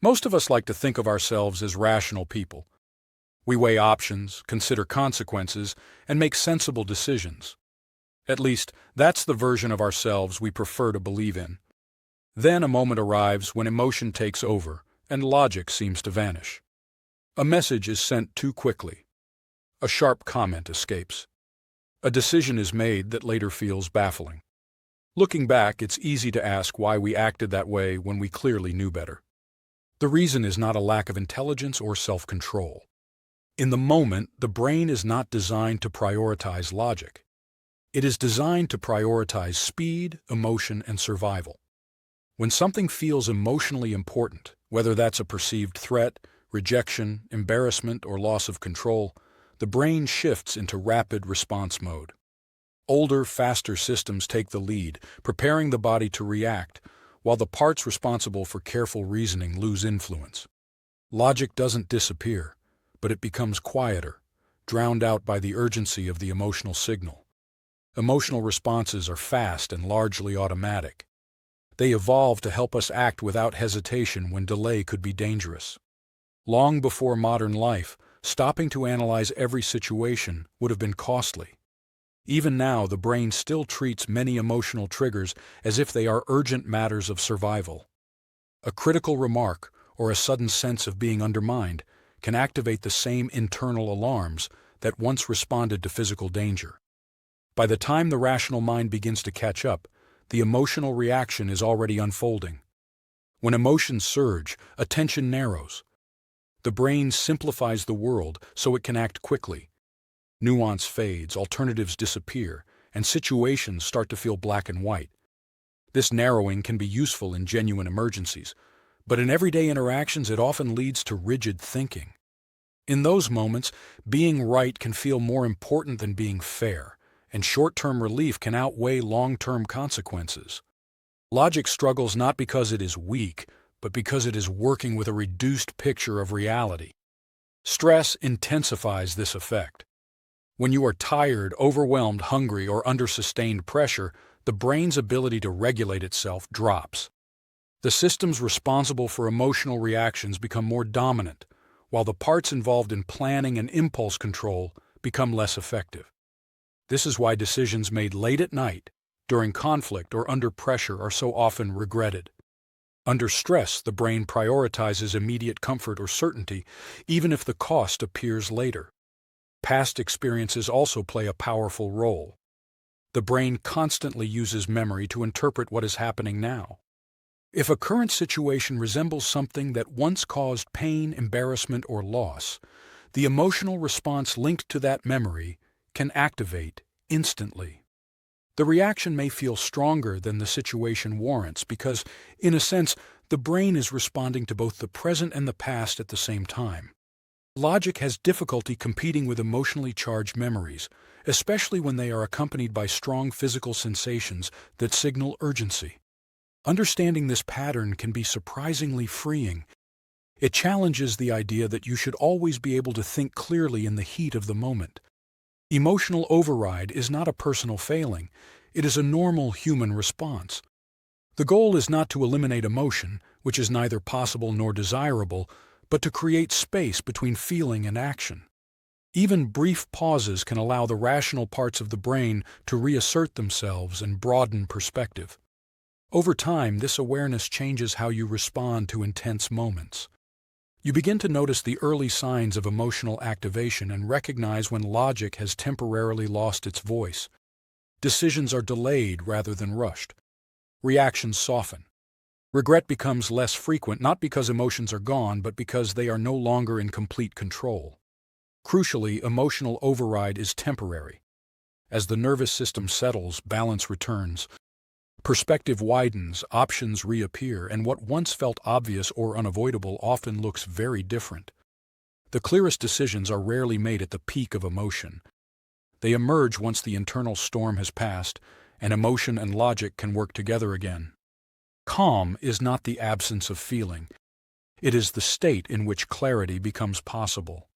Most of us like to think of ourselves as rational people. We weigh options, consider consequences, and make sensible decisions. At least, that's the version of ourselves we prefer to believe in. Then a moment arrives when emotion takes over, and logic seems to vanish. A message is sent too quickly. A sharp comment escapes. A decision is made that later feels baffling. Looking back, it's easy to ask why we acted that way when we clearly knew better. The reason is not a lack of intelligence or self-control. In the moment, the brain is not designed to prioritize logic. It is designed to prioritize speed, emotion, and survival. When something feels emotionally important, whether that's a perceived threat, rejection, embarrassment, or loss of control, the brain shifts into rapid response mode. Older, faster systems take the lead, preparing the body to react, while the parts responsible for careful reasoning lose influence. Logic doesn't disappear, but it becomes quieter, drowned out by the urgency of the emotional signal. Emotional responses are fast and largely automatic. They evolved to help us act without hesitation when delay could be dangerous. Long before modern life, stopping to analyze every situation would have been costly. Even now, the brain still treats many emotional triggers as if they are urgent matters of survival. A critical remark or a sudden sense of being undermined can activate the same internal alarms that once responded to physical danger. By the time the rational mind begins to catch up, the emotional reaction is already unfolding. When emotions surge, attention narrows. The brain simplifies the world so it can act quickly. Nuance fades, alternatives disappear, and situations start to feel black and white. This narrowing can be useful in genuine emergencies, but in everyday interactions it often leads to rigid thinking. In those moments, being right can feel more important than being fair, and short-term relief can outweigh long-term consequences. Logic struggles not because it is weak, but because it is working with a reduced picture of reality. Stress intensifies this effect. When you are tired, overwhelmed, hungry, or under sustained pressure, the brain's ability to regulate itself drops. The systems responsible for emotional reactions become more dominant, while the parts involved in planning and impulse control become less effective. This is why decisions made late at night, during conflict, or under pressure are so often regretted. Under stress, the brain prioritizes immediate comfort or certainty, even if the cost appears later. Past experiences also play a powerful role. The brain constantly uses memory to interpret what is happening now. If a current situation resembles something that once caused pain, embarrassment, or loss, the emotional response linked to that memory can activate instantly. The reaction may feel stronger than the situation warrants because, in a sense, the brain is responding to both the present and the past at the same time. Logic has difficulty competing with emotionally charged memories, especially when they are accompanied by strong physical sensations that signal urgency. Understanding this pattern can be surprisingly freeing. It challenges the idea that you should always be able to think clearly in the heat of the moment. Emotional override is not a personal failing, it is a normal human response. The goal is not to eliminate emotion, which is neither possible nor desirable, but to create space between feeling and action. Even brief pauses can allow the rational parts of the brain to reassert themselves and broaden perspective. Over time, this awareness changes how you respond to intense moments. You begin to notice the early signs of emotional activation and recognize when logic has temporarily lost its voice. Decisions are delayed rather than rushed. Reactions soften. Regret becomes less frequent not because emotions are gone, but because they are no longer in complete control. Crucially, emotional override is temporary. As the nervous system settles, balance returns. Perspective widens, options reappear, and what once felt obvious or unavoidable often looks very different. The clearest decisions are rarely made at the peak of emotion. They emerge once the internal storm has passed, and emotion and logic can work together again. Calm is not the absence of feeling. It is the state in which clarity becomes possible.